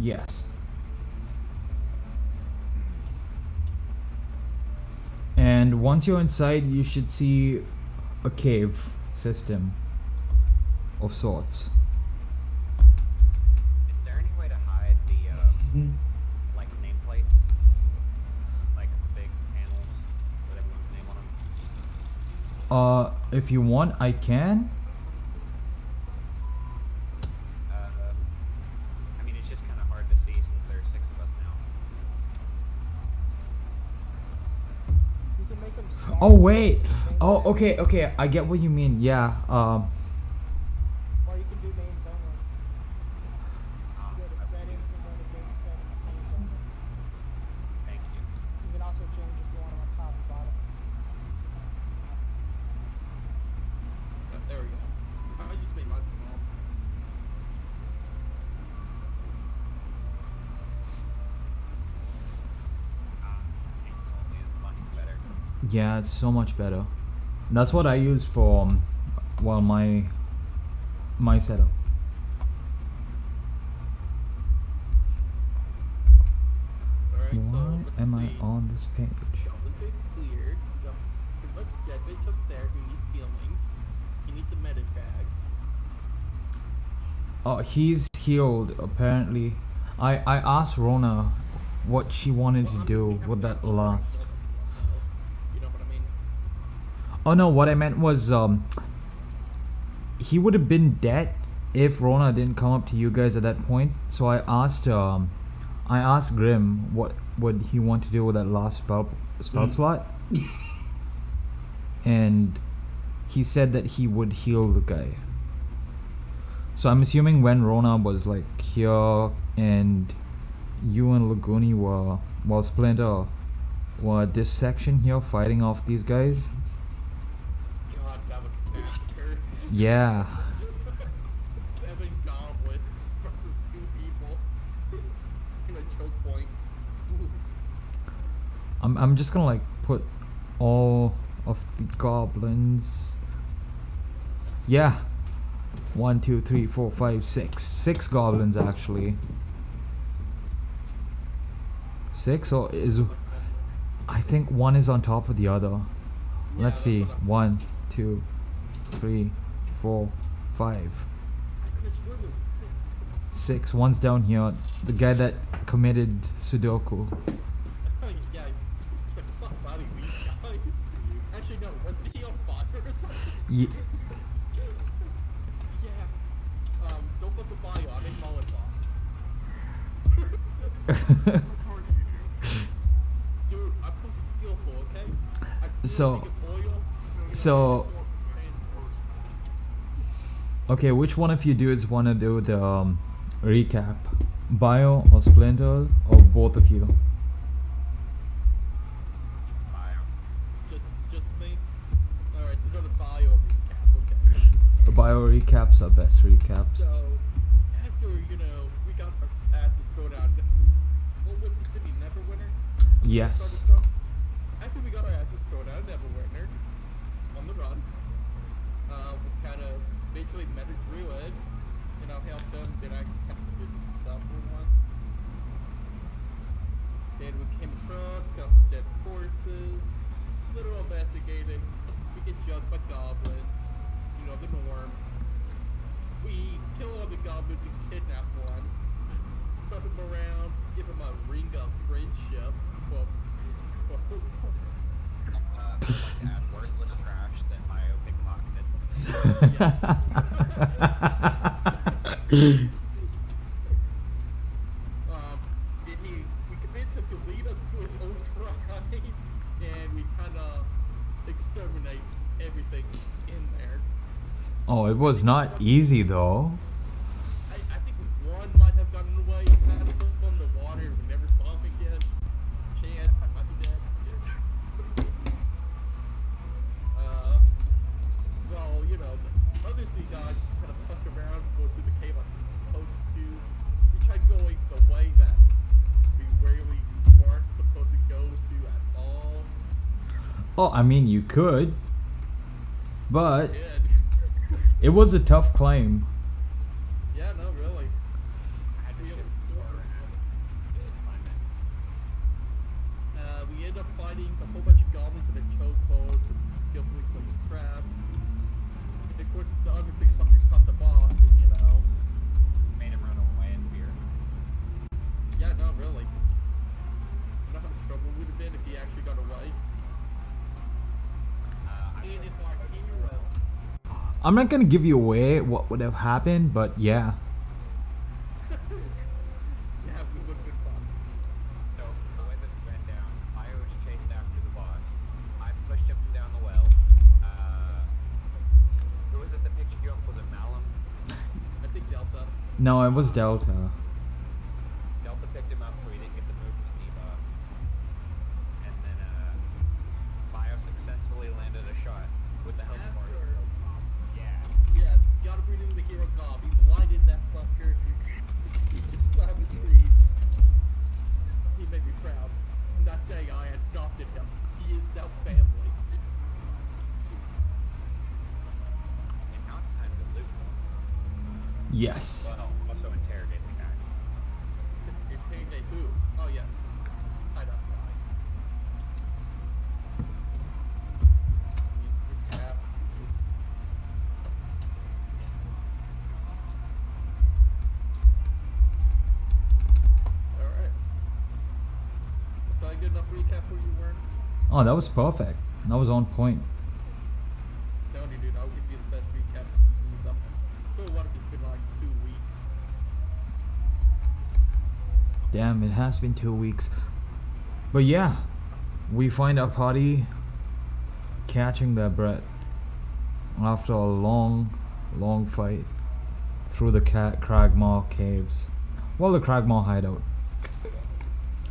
Yes. And once you're inside, you should see a cave system of sorts. Is there any way to hide the like nameplates, like the big panels with everyone's name on them? If you want, I can. I mean, it's just kind of hard to see since there's 6 of us now. You can make them stack. Oh wait. Oh, okay. I get what you mean. Yeah. Or you can do names only. You go to I settings and go to game settings, names only. Thank you. You can also change if you want them on top and bottom. There we go. I just made mine small. Names only is much better. Yeah, it's so much better. That's what I use for well my setup. Alright, so Why let's am I see. on this page? Goblin base cleared. We got pretty much dead bitch up there who needs healing. He needs a medic bag. Oh, he's healed apparently. I asked Rona what she wanted to do with that last. You know what I mean? Oh no, what I meant was he would have been dead if Rona didn't come up to you guys at that point. So I asked Grim what would he want to do with that last spell slot. And he said that he would heal the guy. So I'm assuming when Rona was like here and you and Laguni were, well, Splinter were at this section here fighting off these guys. God, that was a massacre. Yeah. 7 goblins versus 2 people. In a choke point. Ooh. I'm just gonna like put all of the goblins. Yeah. 1, 2, 3, 4, 5, 6. 6 goblins actually. 6 or is I think one is on top of the other. Let's see. 1, 2, 3, 4, 5. This room is 6. One's down here. The guy that committed Sudoku. yeah, it's like fuck fighting these guys. Actually, no, wasn't he on fire or something? Ye- Yeah. Don't put the body on it, Molotovs. Dude, I'm fucking skillful, okay? I So- make it oil, so- Okay, which one of you dudes want to do the recap? Bio or Splinter or both of you? Bio. just me. Alright, so go to bio recap, okay. The bio recaps are best recaps. So, after, we got our asses thrown out. What was the city, Neverwinter? Yes. Started from? After we got our asses thrown out of Neverwinter, on the run, we kind of basically met a druid, helped them, then I kind of did stuff for once. Then we came across, found some dead horses, little investigating, we get jumped by goblins, the norm. We kill all the goblins and kidnap one, slap him around, give him a ring of friendship, quote, quote. Like add worthless trash that Mayo pickpocketed. We convinced him to lead us to his own shrine, and we kind of exterminate everything in there. Oh, it was not easy though. I think one might have gotten away, kind of from the water, we never saw him again. Chance, I might be dead. Well, the other three guys kind of fuck around, go through the cave like we're supposed to. We tried going the way that we really weren't supposed to go to at all. Oh, I mean you could, but Did. it was a tough climb. Yeah, no, really. I had to get I'm not gonna give you away what would have happened, but yeah. Yeah, we would have been fun. So the way that it went down, I was chased after the boss. I pushed him down the well. Who was it that picked you up? Was it Malum? I think Delta. No, it was Delta. Delta picked him up so he didn't get the movement debuff. And then Bio successfully landed a shot with the health bar. After. Yeah. Yeah, gotta bring in the hero gob. He blinded that fucker. He just slammed his trees. He made me proud. That day I adopted him. He is now family. And now it's time to loot. Yes. Well, also interrogate the guy. Interrogate who? Oh yes. I don't know. Yeah. Alright. So I good enough recap who you were? Oh, that was perfect. That was on point. Telling you, dude, I'll give you the best recap. So what if it's been like 2 weeks? Damn, it has been 2 weeks. But yeah, we find our party catching their breath after a long fight through the Cragmaw caves. Well, the Cragmaw hideout.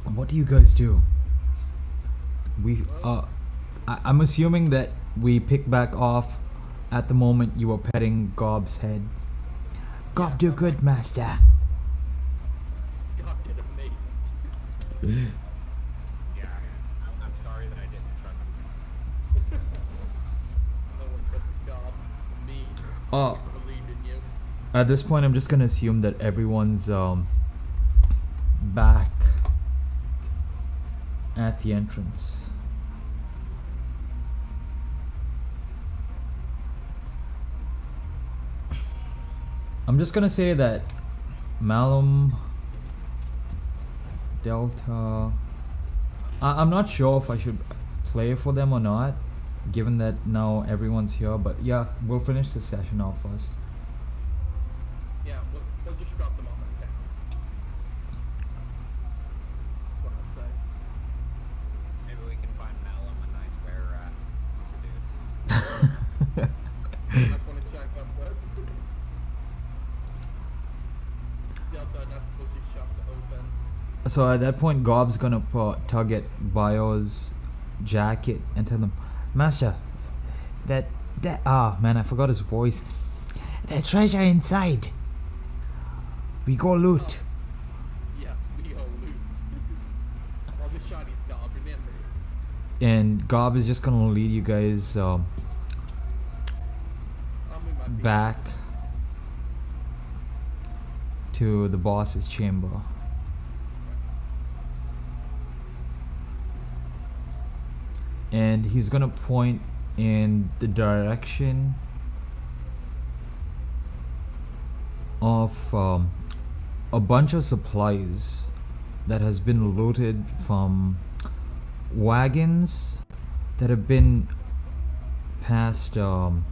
What do you guys do? I'm assuming that we pick back off at the moment you were petting Gob's head. Gob, do good, master. God did amazing. Yeah. I'm sorry that I didn't trust him. No one but the God. Me. Oh. I believed in you. At this point, I'm just gonna assume that everyone's back at the entrance. I'm just gonna say that Malum, Delta. I'm not sure if I should play for them or not, given that now everyone's here. But yeah, we'll finish the session off first. Yeah, we'll just drop them off at town. That's what I'll say. Maybe we can find Malum a nice bear rat to do. That's one to check up with. Delta, not supposed to shop to open. So at that point, Gob's gonna tug at Bio's jacket and tell him, Master, that man, I forgot his voice. The treasure inside. We go loot. Yes, we all loot. All the shotties gob, remember. And Gob is just gonna lead you guys I'll move my feet. back to the boss's chamber. And he's gonna point in the direction of a bunch of supplies that has been looted from wagons that have been past the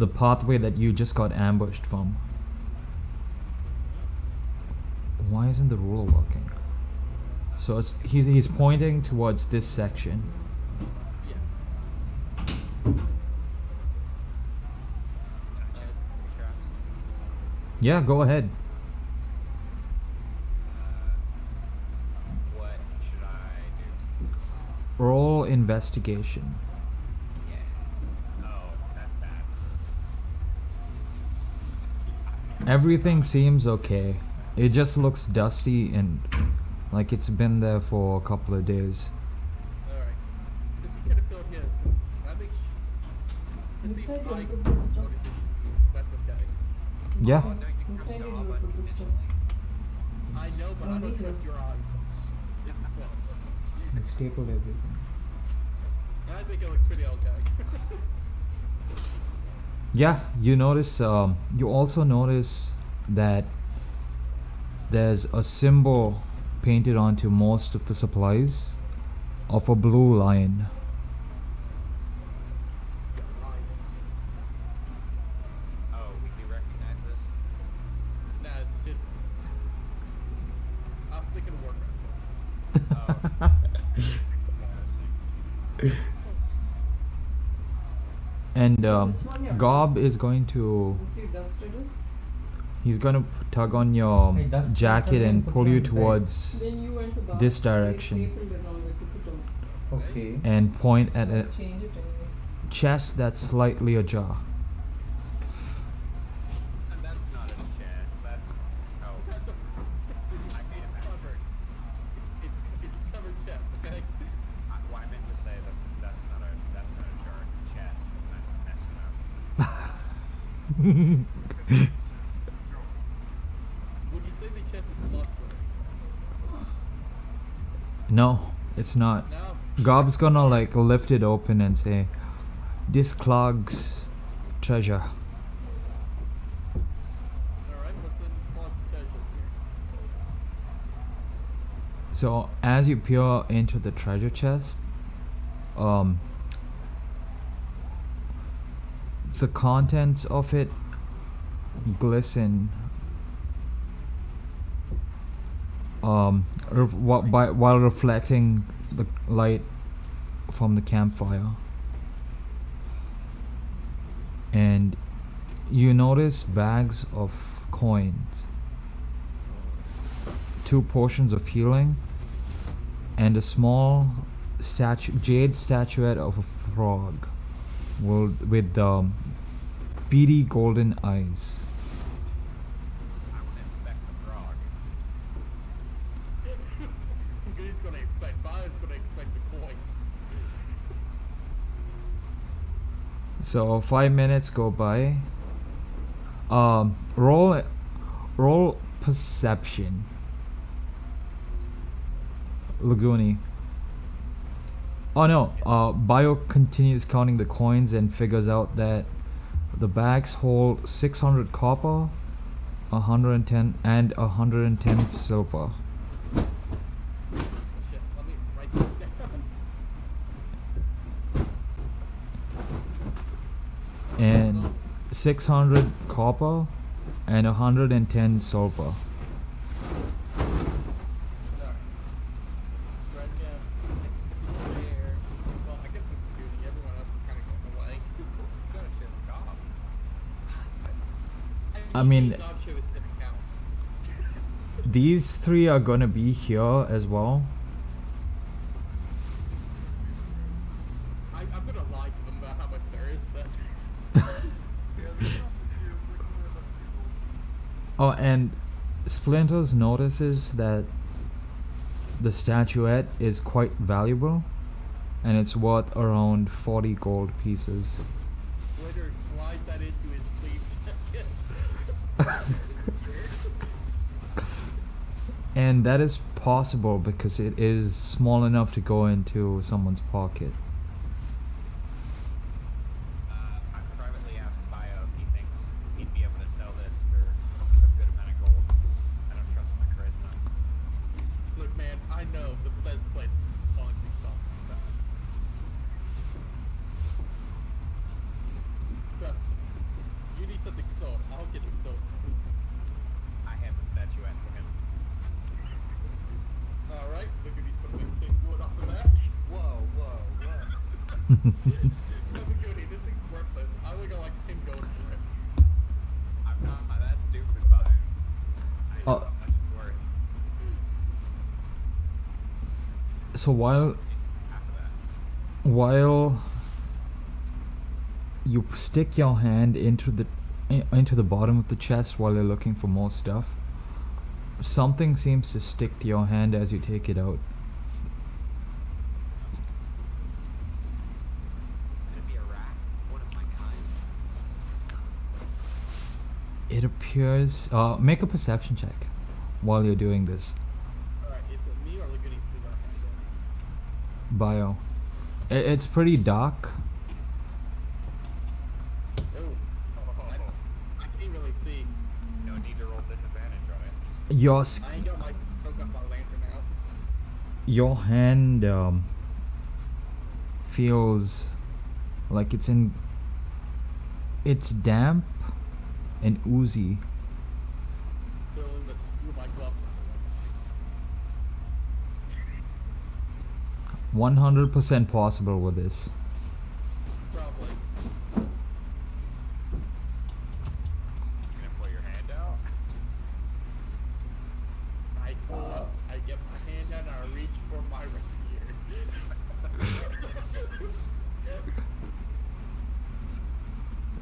pathway that you just got ambushed from. Why isn't the ruler working? So he's pointing towards this section. Yeah. Yeah, go ahead. What should I do? Roll investigation. Yes. Oh, that's bad. Everything seems okay. It just looks dusty and like it's been there for a couple of days. Alright. Does he kind of feel his? I think. Does he Inside like you put this stuff. notices? That's okay. Yeah. Oh, no, you can Inside come you to put this stuff. I know, but I don't trust your eyes. It's close. Stapled everything. I think it looks pretty okay. Yeah, you notice. You also notice that there's a symbol painted onto most of the supplies of a blue lion. And This one, yeah. Gob is going to. Is he dusted it? He's gonna tug on your Hey, dust jacket it and and pull put it you on the bag. towards Then you went to the this they direction stapled it on, they took it out. Okay. and point at a Change it anyway. chest that's slightly ajar. And that's not a chest. That's oh. That's a, I it's can't imagine. covered. It's covered chest, okay? What I meant to say that's not a jar. It's a chest. I'm messing up. Would you say the chest is lustrous? No, it's not. No. Gob's gonna like lift it open and say, "This clogs treasure." Alright, what's in Claude's treasure here? So as you peer into the treasure chest, the contents of it glisten. While reflecting the light from the campfire, and you notice bags of coins, 2 potions of healing, and a small jade statuette of a frog with beady golden eyes. I would inspect the frog. He's gonna expect, Bio's gonna expect the coins. So 5 minutes go by. Roll perception. Laguni. Oh no. Bio continues counting the coins and figures out that the bags hold 600 copper, 110 and 110 silver. Shit, let me write this down. And 600 copper and 110 silver. Alright. Right down. There. Well, I guess we're computing. Everyone else is kind of going away. You gotta share with Gob. I mean, Gob showed his tip account. these 3 are gonna be here as well. I'm gonna lie to them about how much there is then. Oh, and Splinters notices that the statuette is quite valuable, and it's worth around 40 gold pieces. Later, slide that into his sleeve. And that is possible because it is small enough to go into someone's pocket. I privately asked Bio if he thinks he'd be able to sell this for a good amount of gold. I don't trust my charisma. Look, man, I know the best place to find these stuff. Trust me. You need something sold. I'll get it sold. I had the statuette for him. Alright, look at these fucking things going off the back. Whoa, whoa, whoa. Look at this thing's worthless. I only got like 10 gold for it. I'm not that stupid, Bio. I know Oh. how much it's worth. So while Half of that. while you stick your hand into the bottom of the chest while you're looking for more stuff, something seems to stick to your hand as you take it out. Could it be a rat? One of my kind? It appears. Make a perception check while you're doing this. Alright, is it me or Laguni who's our hand? Bio. It's pretty dark. Oh. I can't really see. No need to roll disadvantage on it. Your I ain't got my broke up my lantern out. your hand feels like it's damp and oozy. Filling the screw my glove. 100% possible with this. Probably.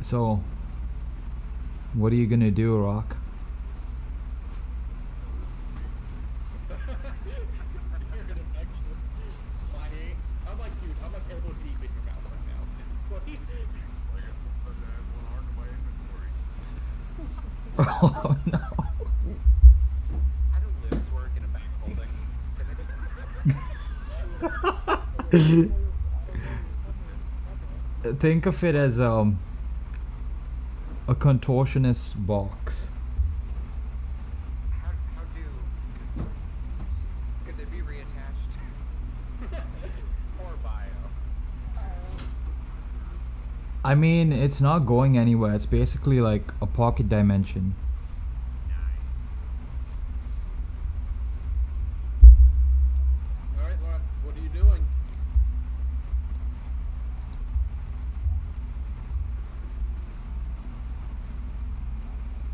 So, what are you gonna do, Rock? You're an infection. I'm like, dude, I'm like elbow deep in your mouth right now. Like I said, I had one arm in my inventory. Oh no. How do limbs work in a bank holding? Think of it as a contortionist box. How do... Could they be reattached? Or bio? I mean, it's not going anywhere. It's basically like a pocket dimension. Alright, Laura, what are you doing?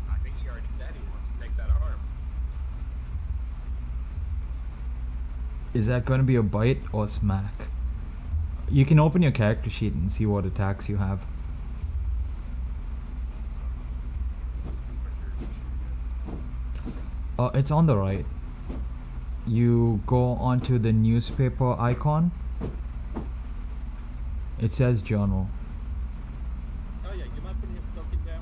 I think he already said he wants to take that arm. Is that going to be a bite or smack? You can open your character sheet and see what attacks you have. It's on the right. You go onto the newspaper icon. It says journal. Oh yeah, you mind putting your token down?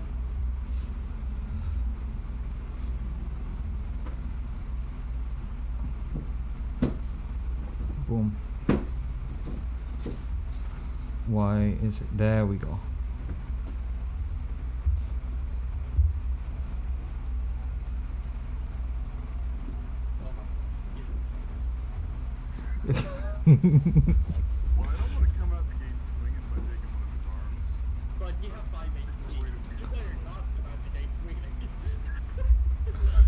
Boom. Why is it? There we go. Well, I don't want to come out the gate swinging by taking one of his arms. But you have 5 HP. You better not come out the gate swinging.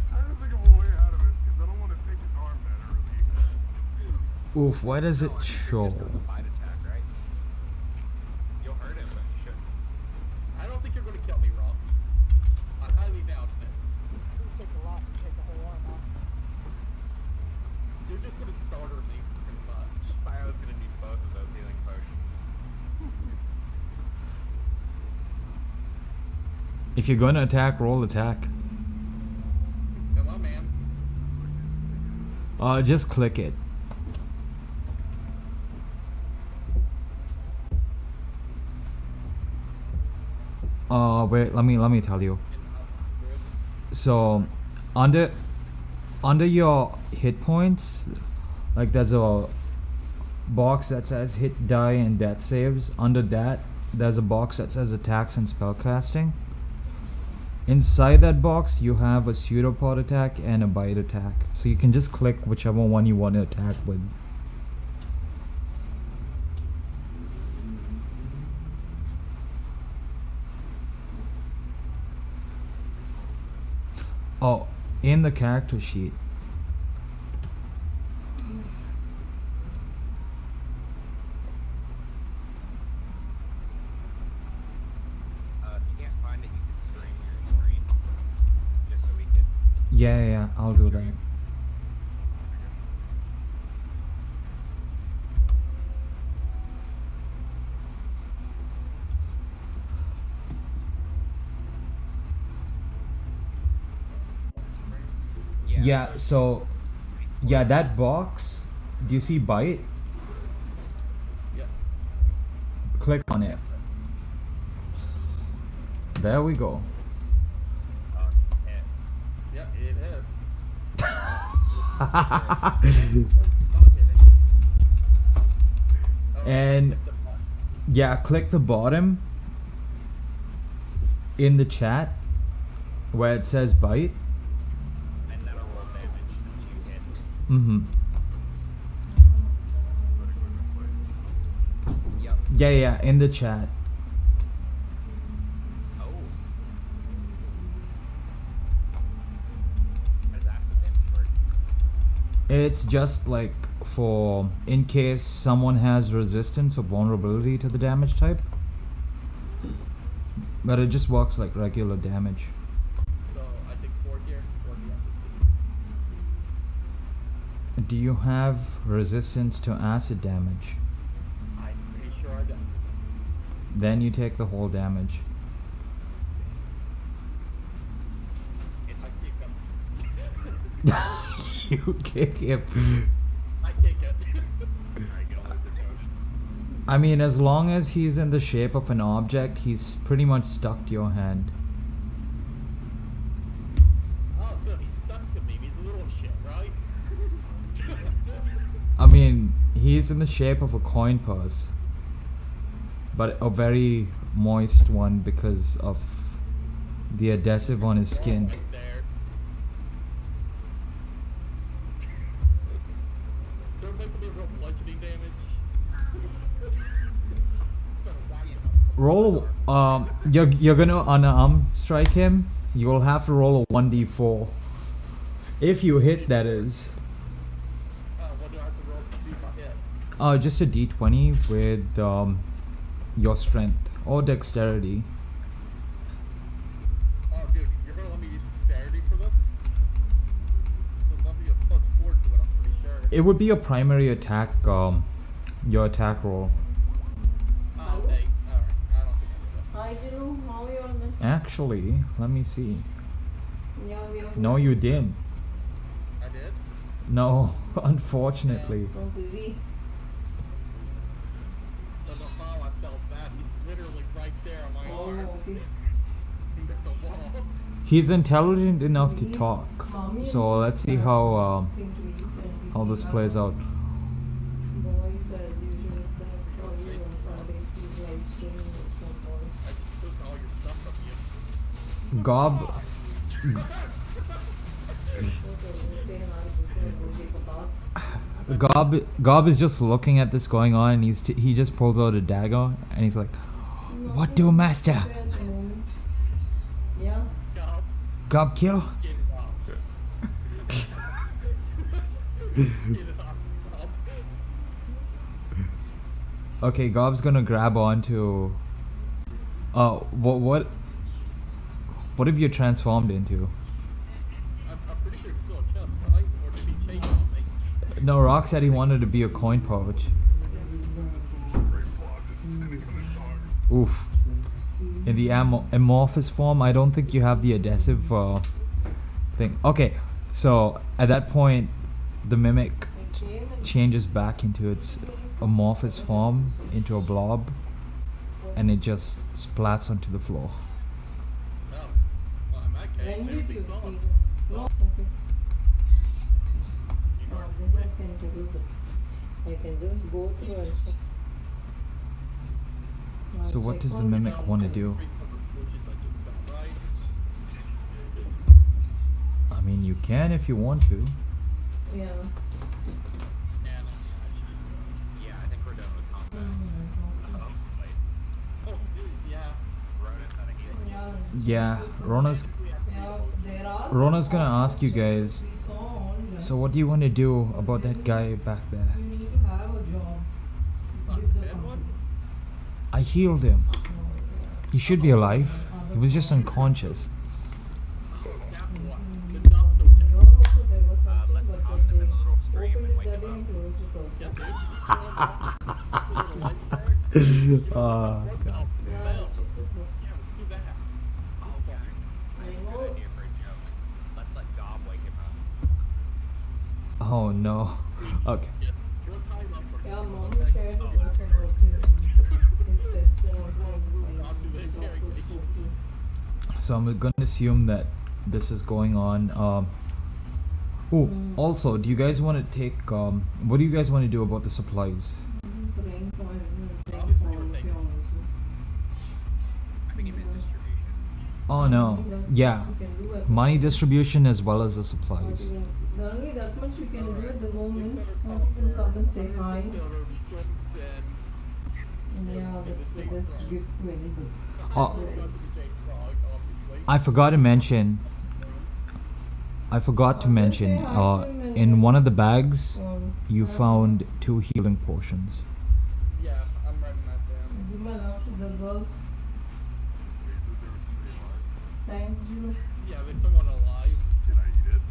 Trying to think of a way out of this because I don't want to take his arm that early. Oof, why does it No, I think you're show? just doing a bite attack, right? You'll hurt him, but you shouldn't. I don't think you're going to kill me, Rob. I highly doubt it. It would take a lot to take the whole arm off. You're just going to starter me, pretty much. Bio's gonna need both of those healing potions. If you're gonna attack, roll attack. Come on, man. Just click it. Wait, let me tell you. So, under your hit points, like there's a box that says hit die and death saves. Under that, there's a box that says attacks and spellcasting. Inside that box, you have a pseudopod attack and a bite attack. So you can just click whichever one you want to attack with. Oh, in the character sheet. If you can't find it, you can stream your screen. Just so we could... Yeah, I'll do that. Yeah, so yeah, that box, do you see bite? Yep. Click on it. There we go. hit. Yep, it hit. And yeah, click the bottom in the chat where it says bite. And that'll roll damage since you hit. Mm-hmm. Yep. Yeah, in the chat. Oh. How does acid damage work? It's just like for in case someone has resistance or vulnerability to the damage type. But it just works like regular damage. So I take 4 here, 4 here. Do you have resistance to acid damage? I'm pretty sure I do. Then you take the whole damage. You kick him. I kick it. I can always approach. I mean, as long as he's in the shape of an object, he's pretty much stuck to your hand. Oh, good. He's stuck to me. He's a little shit, right? I mean, he's in the shape of a coin purse, but a very moist one because of the adhesive on his skin. Right there. So it might be real bludgeoning damage. Roll. You're gonna unarm strike him. You will have to roll a 1d4. If you hit, that is. What do I have to roll to see if I hit? Just a d20 with your strength or dexterity. Oh, dude, you're gonna let me use dexterity for this? So that'll be a +4 to it, I'm pretty sure. It would be a primary attack. Your attack roll. Oh, okay. Alright. I don't think I Hi, Jiru. How are you all, man? Actually, let me see. Yeah, we are. No, you didn't. I did? No, unfortunately. So busy. Don't know how I felt that. He's literally right there on my Oh, arm. okay. That's a wall. He's intelligent enough to talk. So let's see how this plays out. Boys, as usual, that's all you on Sundays. He's live streaming with some boys. I just took all your stuff from you. Gob, Okay, we'll say hi before we take a bath. Gob is just looking at this going on, and he just pulls out a dagger, and he's like, "What do, master?" At the moment. Yeah. No. Gob, kill. Get it off. Get it off. Okay, Gob's gonna grab onto. What have you transformed into? I'm pretty sure it's still a chest, right? Or did he change something? No, Rock said he wanted to be a coin pouch. Great plot, just sitting in the car. Oof. In the amorphous form, I don't think you have the adhesive thing. Okay, so at that point, the mimic changes back into its amorphous form, into a blob, and it just splats onto the floor. Oh. Well, in that case, When did you everything's see on. that? No, okay. You are Then I can do that. I can just go through and check. So what does the mimic want to do? Three conclusions I just got, right? I mean, you can if you want to. Yeah. Yeah, I think we're done with combat. Oh, wait. Oh, yeah. Ronan had a healing. Yeah, Rona's Rona's gonna ask you guys. So what do you want to do about that guy back there? You need to have a job with the Dead company. one? I healed him. He should be alive. He was just unconscious. That one. The not so dead. Here also there was something, Let's but toss then him in they a little stream opened and it wake that him day up. and closed it also. Yes, dude. Oh god. Yeah, let's do that. Okay. I Good know. idea for a joke. Let's let Gob wake him up. Oh no. Okay. Yeah. Your time up for Yeah, mom shared it also about his testing and So I'm gonna assume that this is going on. Also, do you guys want to take? What do you guys want to do about the supplies? praying for him and praying Obviously, for we're all of taking- you also. I think he meant distribution. Oh no. Yeah. We can do at Money distribution as well as the supplies. the only that much we can do at the moment. Not even come and say hi. Yeah, that's the best gift to anybody. Oh, I forgot to mention. In one of the bags, you found 2 healing potions. Yeah, I'm writing that down. Give my love to the girls. Wait, so there was somebody alive? Thanks, Jules. Yeah, there's someone alive. Can I eat it?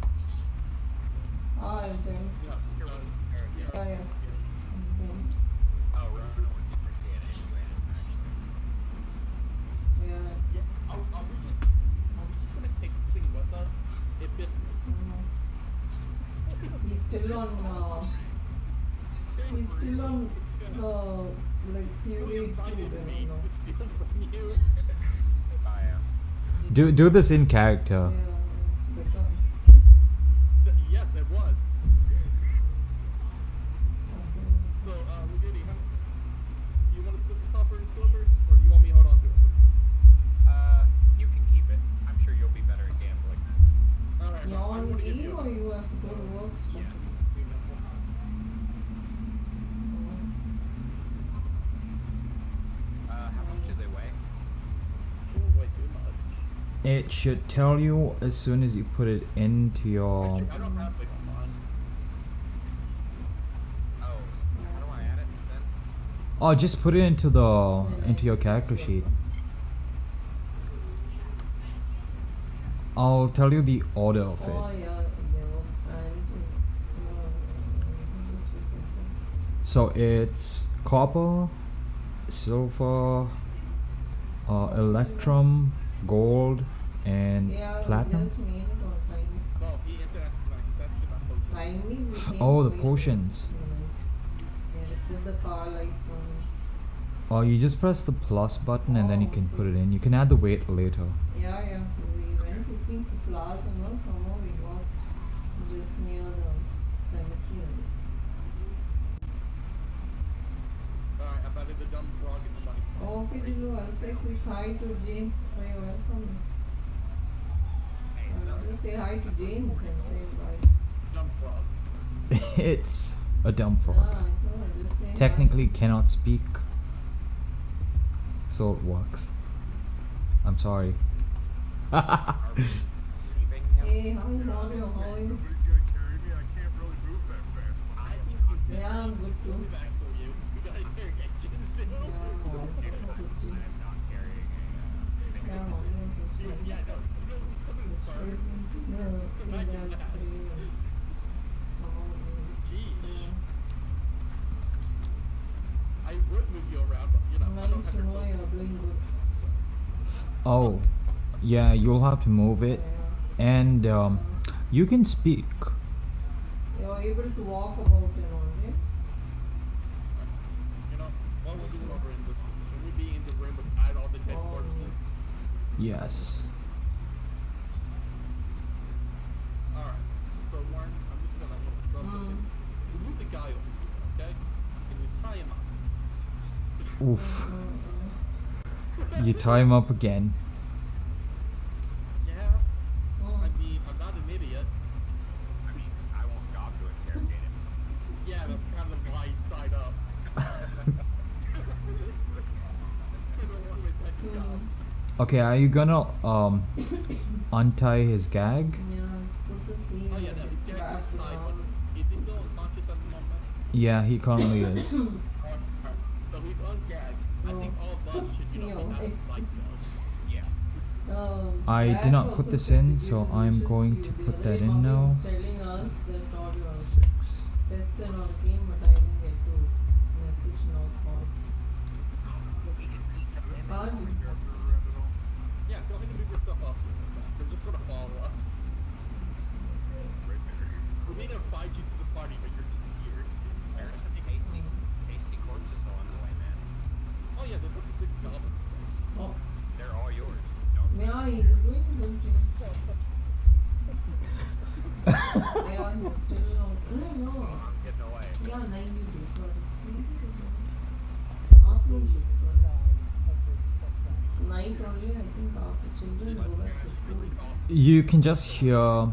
Ah, I'll tell you. Yeah, you're right. Yeah, yeah. Okay. Oh, Ronan would appreciate it anyway, actually. Yeah. Yeah, are we just gonna take this thing with us? If it, still on, he's still on, like, pureed food, you know. To steal from you. Oh yeah. Do this in character. Yeah, it's better. Yes, it was. Okay. So, Lugini, do you want to split the copper and silver, or do you want me to hold on to it? You can keep it. I'm sure you'll be better at gambling. Alright, You I on want to give leave you or you have to go to work? Yeah. How much do they weigh? Way too much. It should tell you as soon as you put it into your. Actually, I don't have it on. Oh, how do I add it then? Oh, just put it into your character sheet. I'll tell you the order of Oh, it. yeah, there were branches. So it's copper, silver, electrum, gold, and Yeah, platinum. just made it on time. No, he's asking about potions. Timing, we came Oh, the late. potions. Yeah, they put the car lights on. Oh, you just press the plus button and then you can put it in. You can add the weight later. Yeah, yeah. We went looking for flowers and all, somehow we got just near the cemetery. Alright, I bet the dumb frog in the money. Oh, okay, Dilu, I'll say quick hi to James. Oh, you're welcome. I'll just say hi to James and say bye. Dumb frog. It's a dumb frog. Ah, I thought I'll just say hi. Technically cannot speak. So it works. I'm sorry. Leaving him? Hey, how are you? How are you? Nobody's gonna carry me. I can't really move that fast. I think you did. Yeah, I'm good too. Back for you. We got interrogation. Yeah, I'm also good too. I am not carrying Yeah, a. I'm also good. Yeah, no, you know who's coming to start? Imagine that. Jeez. I would move you around, but you know, I don't Nice have to your know clothes. you're doing good. Oh, yeah, you'll have to move it. Yeah. And you can speak. You're able to walk about and all, right? You know, what we're doing over in this room. Should we be in the room with all the dead Oh. corpses? Yes. Alright. So Warren, I'm just gonna draw something. Remove the guy over here, okay? And you tie him up. Oof. You tie him up again. Yeah. I mean, I'm not an idiot. I mean, I want Gob to interrogate him. Yeah, that's kind of why he's tied up. I don't want to attack the guy. Okay, are you gonna untie his gag? Yeah, good to see you. Oh yeah, no, he's getting Back some tied, on. but is he still unconscious at the moment? Yeah, he currently is. Alright, so he's on gag. I think all of us should, you know, be out of sight now. Yeah. I did not put this in, so I'm going to put that in now. Telling us that all your 6. tests and all came, but I didn't get to message no call. Pardon? Yeah, go ahead and move yourself off. They're just gonna follow us. Right there. We may not find you to the party, but you're just here. There's some tasty corpses along the way, man. Oh yeah, there's like 6 goblins. Oh, They're all yours. Don't yeah, he's doing good things. Yeah, he's still on. No, no. get no way. Yeah, 90 days, sorry. After night only, I think after children go back to school. You can just hear. After,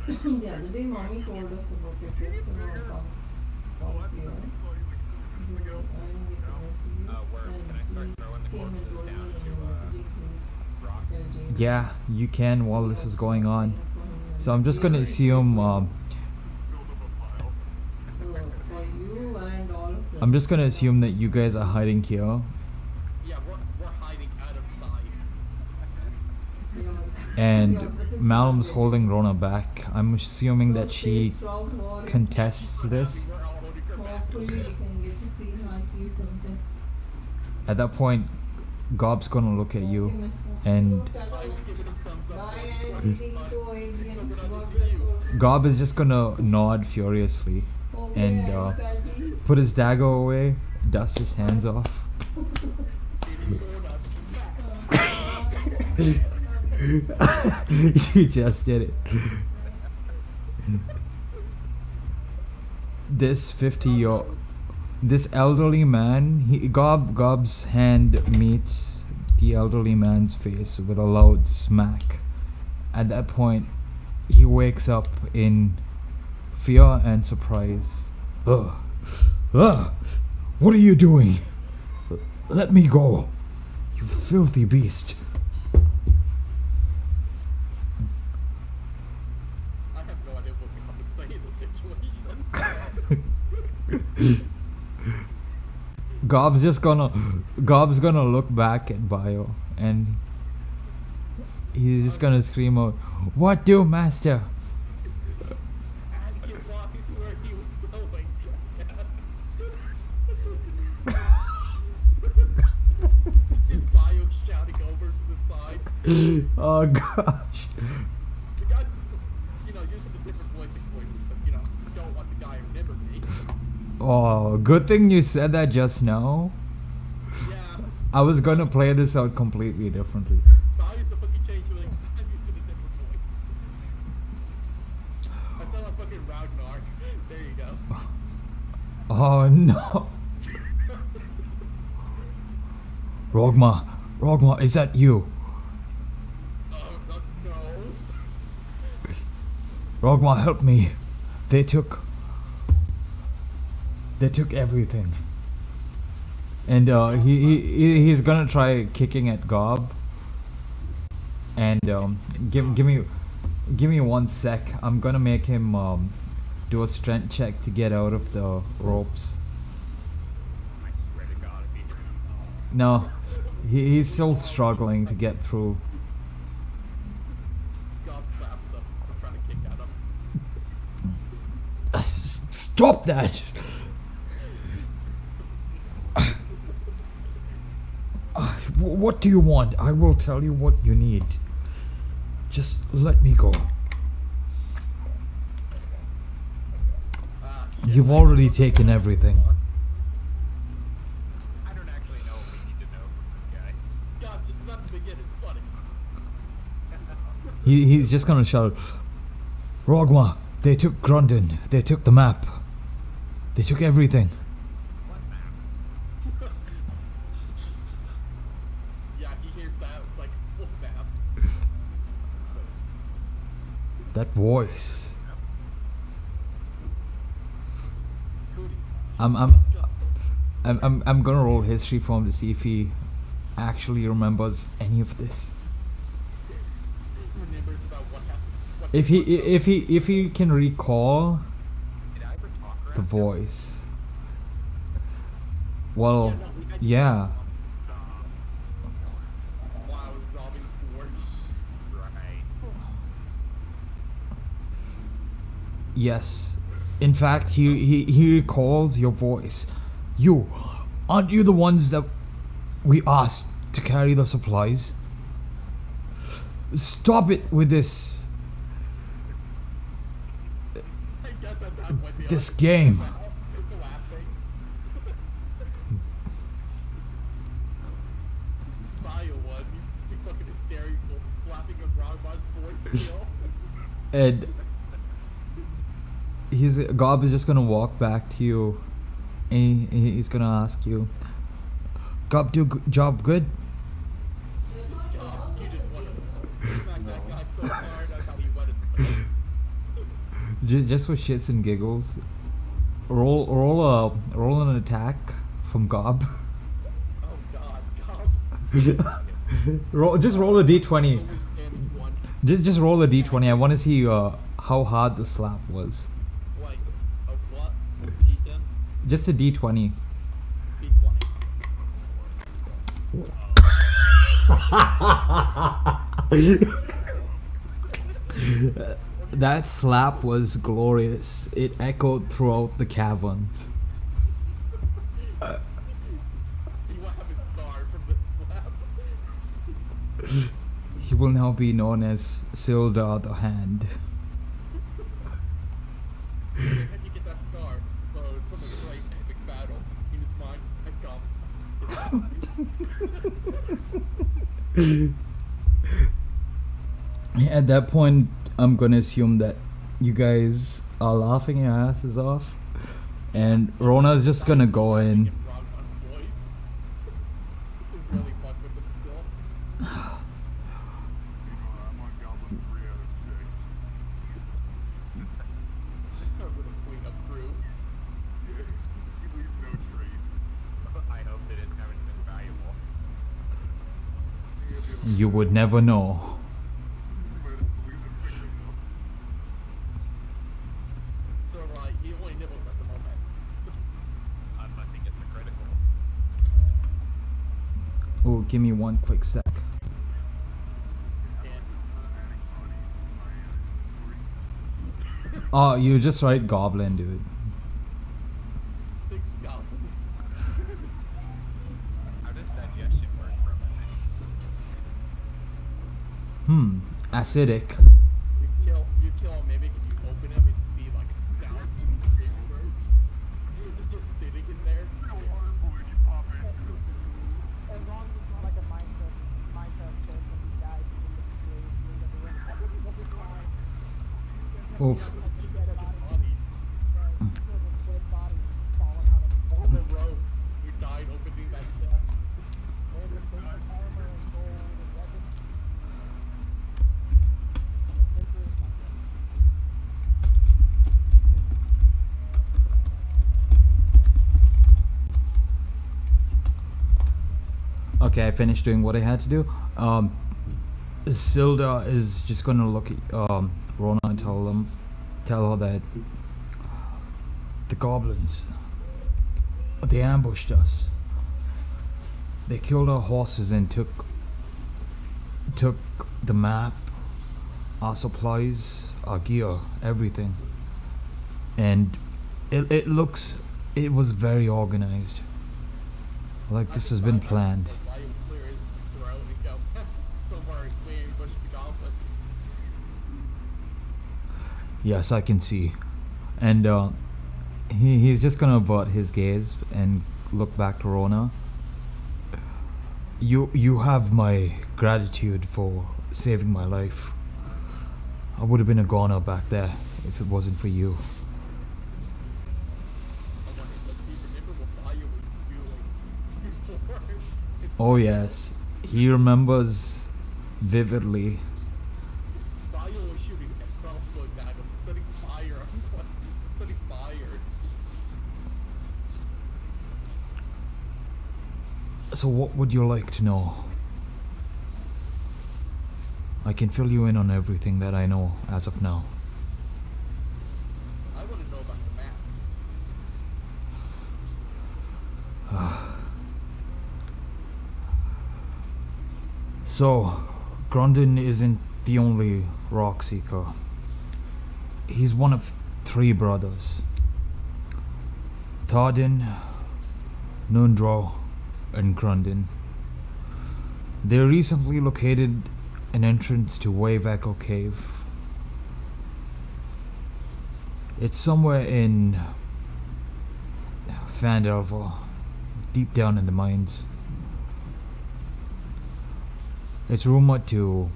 the other day, mommy told us about it. Yes, come here. Where can I start throwing the corpses down to, rock? Yeah, you can while this is going on. So I'm just gonna assume. Build up a pile. For you and all of them. I'm just gonna assume that you guys are hiding here, Yeah, we're hiding out of sight. and Malum's holding Rona back. I'm assuming that she contests this. We're all holding her back. Hopefully, we can get to see her and you something. At that point, Gob's gonna look at you, and Bio's giving him thumbs up. Bye and greetings to Adrian. God bless all. Gob is just gonna nod furiously Okay, and Patty. put his dagger away, dust his hands off. You just did it. This this elderly man, Gob's hand meets the elderly man's face with a loud smack. At that point, he wakes up in fear and surprise. Ugh. Ugh. What are you doing? Let me go, you filthy beast. I have no idea what to say in this situation. Gob's gonna look back at Bio and he's just gonna scream out, "What do, master?" And he walked where he was going. Just Bio shouting over to the side. Oh gosh. The guy, using the different voices because, you don't want the guy to remember me. Oh, good thing you said that just now. Yeah, I was gonna play this out completely differently. Bio's a fucking changeling. I'm using a different voice. I sound like fucking Ragnar. There you go. Oh no. Rogma, is that you? No. Rogma, help me. They took everything. And he's gonna try kicking at Gob. And give me 1 sec. I'm gonna make him do a strength check to get out of the ropes. I swear to God, if he No, he's still struggling to get through. God slaps him for trying to kick at him. Stop that! What do you want? I will tell you what you need. Just let me go. You've already taken everything. I don't actually know what we need to know from this guy. God, just not to begin, it's funny. He's just gonna shout, Rogma, they took Grundon. They took the map. They took everything. What map? Yeah, he hears that, it's like, what map? That voice. I'm gonna roll history for him to see if he actually remembers any of this. Remembers about what happened. If he can recall Did I ever talk around the him? voice. Well, Yeah, no, we had- yeah. While I was robbing Ford. Right. Yes. In fact, he recalls your voice. Aren't you the ones that we asked to carry the supplies? Stop it with this I guess I'm not with you. this game. Laughing. Bio one, you fucking hysterical, laughing at Rogma's voice still. And Gob is just gonna walk back to you, and he's gonna ask you, Gob, job good? God, you didn't want to smack that guy so hard, I thought he wanted to say. Just for shits and giggles, roll an attack from Gob. Oh God, Just roll a d20. Only damage one. Just roll a d20. I want to see how hard the slap was. Like, of what? D10? Just a d20. D20. That slap was glorious. It echoed throughout the caverns. You want to have a scar from this slap. He will now be known as Sildar the Hand. Where did you get that scar? Oh, it's from a great epic battle. In his mind, I got At that point, I'm gonna assume that you guys are laughing your asses off, and Rona's just gonna go in. wrong on his voice. It's really fuck with him still. I'm on Goblin 3 out of 6. I'm gonna clean up crew. You leave no trace. I hope they didn't have anything valuable. You would never know. You might have to leave them picking up. So, he only nibbles at the moment. Unless he gets a critical. Oh, give me one quick sec. And Adding bodies to my inventory. Oh, you just write Goblin, dude. 6 goblins. How does digestion work from it? Acidic. You kill him, maybe if you open him and see, down It's just sitting in there. Real hard boy, you pop into. As long as it's not like a Minecraft chest when he dies, he just explodes. He'll be fine. Oof. Like you get it out of Bodies. the dead body falling out of All the rogues who died opening that chest. They have the armor and gold and weapons. Okay, I finished doing what I had to do. Sildar is just gonna look at Rona and tell her that the goblins, they ambushed us. They killed our horses and took the map, our supplies, our gear, everything. And it was very organized. Like this has been planned. Why you clear his throat and go, don't worry, we ain't bush the goblins. Yes, I can see. And he's just gonna avert his gaze and look back to Rona. You have my gratitude for saving my life. I would have been a goner back there if it wasn't for you. I wonder if he remember what Bayou was doing before. Oh yes, he remembers vividly. Bayou was shooting a crossbow at him, setting fire. Setting fire. So what would you like to know? I can fill you in on everything that I know as of now. I want to know about the map. So, Grundon isn't the only rock seeker. He's one of 3 brothers. Tharden, Nundro, and Grundon. They recently located an entrance to Wave Echo Cave. It's somewhere in Phandalin, deep down in the mines. It's rumored to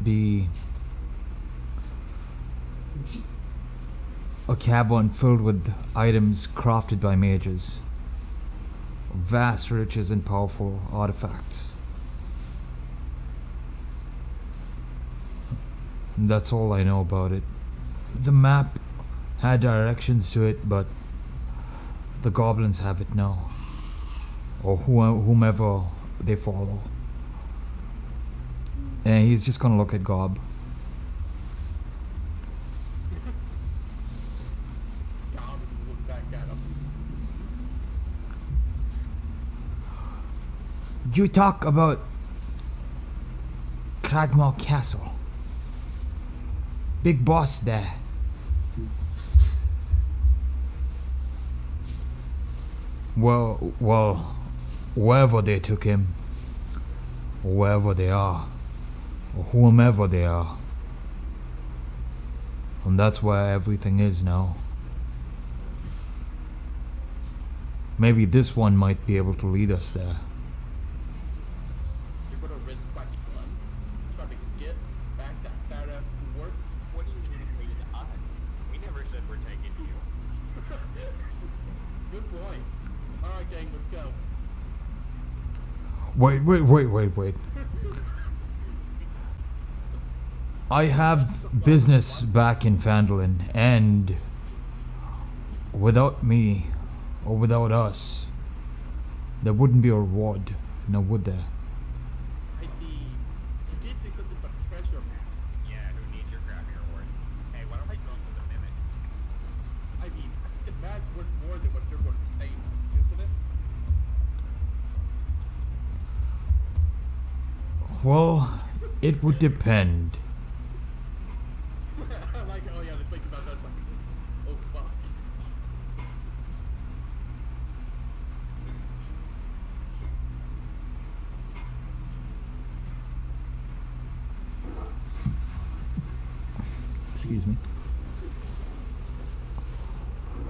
be a cavern filled with items crafted by mages. Vast riches and powerful artifacts. And that's all I know about it. The map had directions to it, but the goblins have it now. Or whomever they follow. And he's just gonna look at Gob. God, look back at him. You talk about Cragmore Castle. Big boss there. Well, wherever they took him, or wherever they are, or whomever they are. And that's where everything is now. Maybe this one might be able to lead us there. You're gonna risk my blood trying to get back that badass sword? What do you mean we to us? We never said we're taking you. Good point. Alright, gang, let's go. Wait. I have business back in Phandalin, and without me, or without us, there wouldn't be a reward, now would there? I mean, you did say something about treasure map. Yeah, who needs your crappy reward? Hey, why don't we go to the mimic? I mean, the map's worth more than what you're going to pay, isn't it? Well, it would depend. Like, oh yeah, to think about that, like, oh fuck. Excuse me.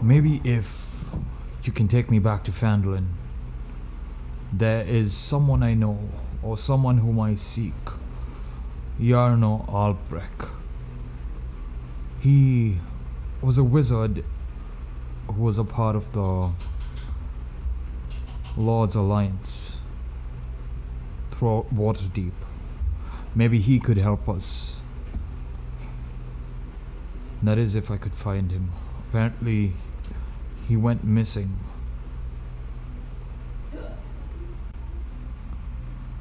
Maybe if you can take me back to Phandalin, there is someone I know, or someone whom I seek. Yarno Albrecht. He was a wizard who was a part of the Lord's Alliance throughout Waterdeep. Maybe he could help us. That is, if I could find him. Apparently, he went missing.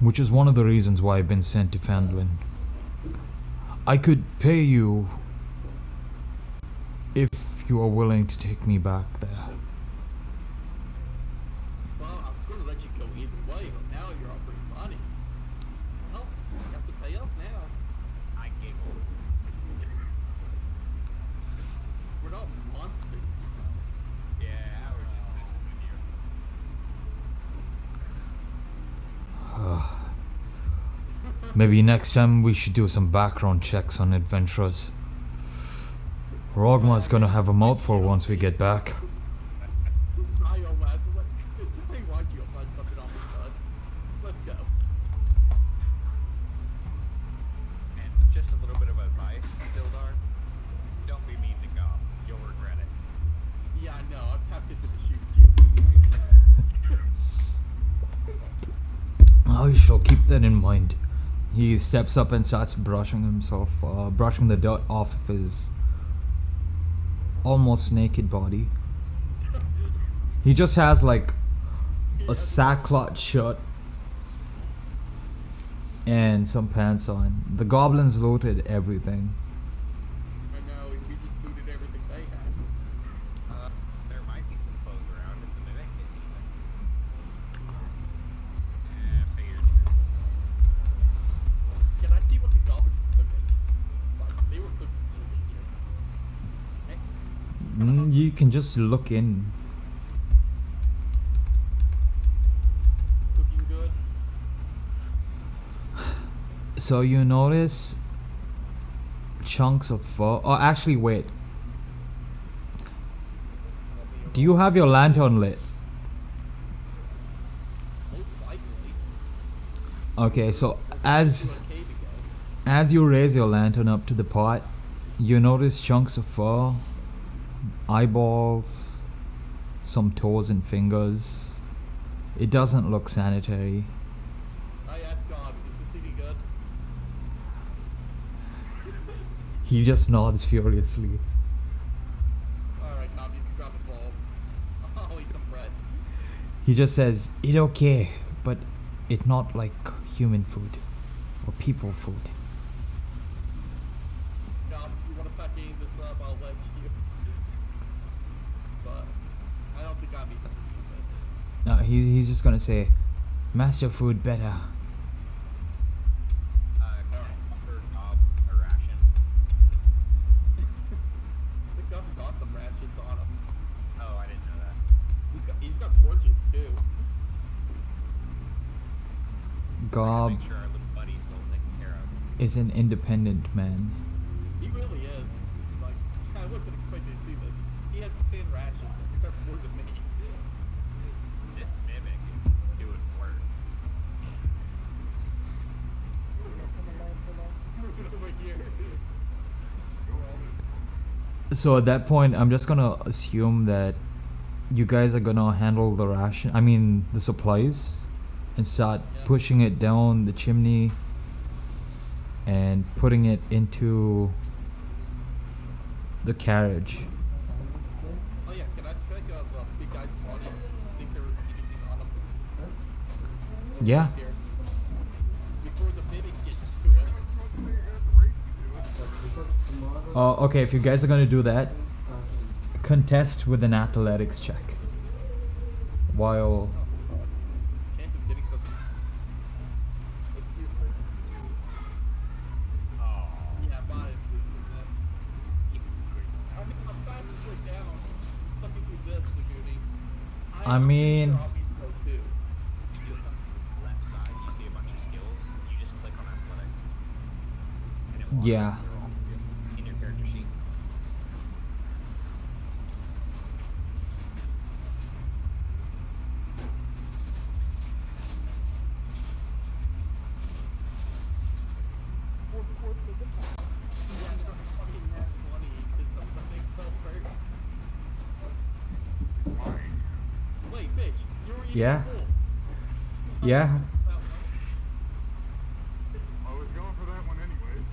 Which is one of the reasons why I've been sent to Phandalin. I could pay you if you are willing to take me back there. Well, I was going to let you go either way, but now you're offering money. Well, you have to pay up now. I giggled. We're not monsters, you know. Yeah, I was just messing with you. Maybe next time we should do some background checks on adventurers. Rogma's gonna have a mouthful once we get back. I want you to find something on this side. Let's go. And just a little bit of advice, Sildar. Don't be mean to Gob. You'll regret it. Yeah, I know. I was half tempted to shoot you. I shall keep that in mind. He steps up and starts brushing the dirt off of his almost naked body. He just has like a sackcloth shirt and some pants on. The goblins looted everything. I know. We just looted everything they had. There might be some clothes around if the mimic didn't even. Figured. Can I see what the goblins were cooking? Like, they were cooking something here. Hey, You can just look in. cooking good? So you notice chunks of fur. Oh, actually, wait. Do you have your lantern lit? Most likely. Okay, so To as a cave again. as you raise your lantern up to the pot, you notice chunks of fur, eyeballs, some toes and fingers. It doesn't look sanitary. I asked God, is this any good? He just nods furiously. Alright, God, you can drop a ball. I'll eat some bread. He just says, "It okay, but it not like human food or people food." God, if you want to fucking eat this up, I'll let you. But I don't think I'm eating this. He's just gonna say, "Master food better." For Gob, a ration. The God's got some rations on him. Oh, I didn't know that. He's got torches too. Gob Make sure our is an independent man. He really is. Like, I wasn't expecting to see this. He has 10 rations. That's more than me. This mimic is doing work. Moving over here. So at that point, I'm just gonna assume that you guys are gonna handle the ration. I mean, the supplies, and start Yeah. pushing it down the chimney and putting it into the carriage. Oh yeah, can I check the big guy's body? Think there was anything on him? Yeah. Here. Before the mimic gets to it. Okay, if you guys are gonna do that, contest with an athletics check. While Chance of getting something. Oh, Yeah, mine is losing this. I mean, I'm fast as way down. Stuck into this, Lagoonie. I I'm pretty mean- sure I'll be pro too. you look on the left side, you see a bunch of skills. You just click on athletics. And it walks Yeah. you through all of them in your character sheet. Fourth quarter of the time. Yeah, it's fucking net 20 because something so hurt. Wait, bitch, you were eating Yeah. a wolf. yeah, That one. I was going for that one anyways.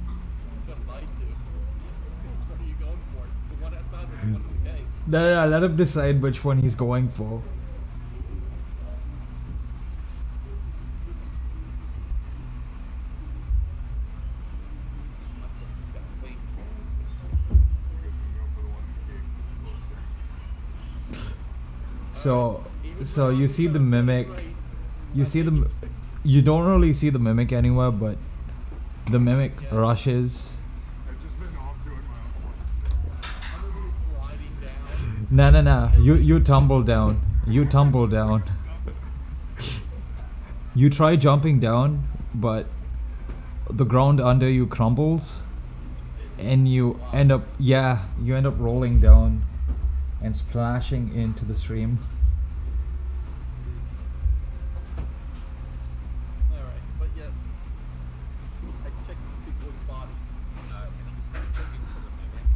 I'm gonna lie to. Which one are you going for? The one outside or the one in the cave? no, let him decide which one he's going for. My sister's got a wing. I guess I'm going for the one in the cave that's closer. So you see the mimic. You see the. You don't really see the mimic anywhere, but the mimic Yeah. rushes. I've just been off doing my own thing. I'm literally sliding down. No. You tumble down. You tumble down. You try jumping down, but the ground under you crumbles, and you end up rolling down and splashing into the stream. Alright, but yet, I checked these people's bodies. Can you start looking for the mimic?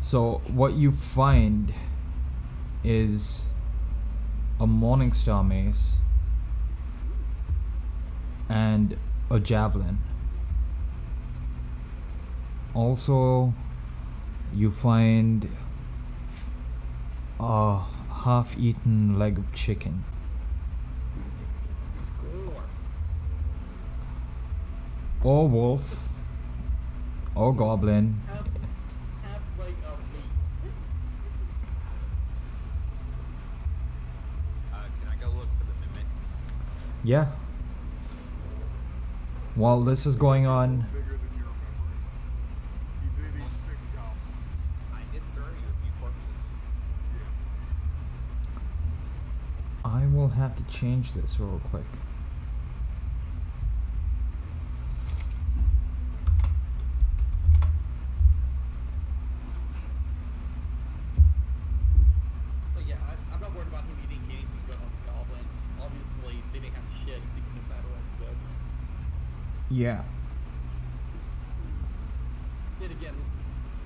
So what you find is a Morningstar mace and a javelin. Also, you find a half-eaten leg of chicken. Score. Or wolf. Or goblin. Half leg of meat. Can I go look for the mimic? Yeah. While this is going on, Bigger than you're remembering. He did eat 6 goblins. I did throw you a few corpses. Yeah. I will have to change this real quick. But yeah, I'm not worried about him eating anything good on the goblins. Obviously, they didn't have shit. Thinking of that was good. Yeah. Then again,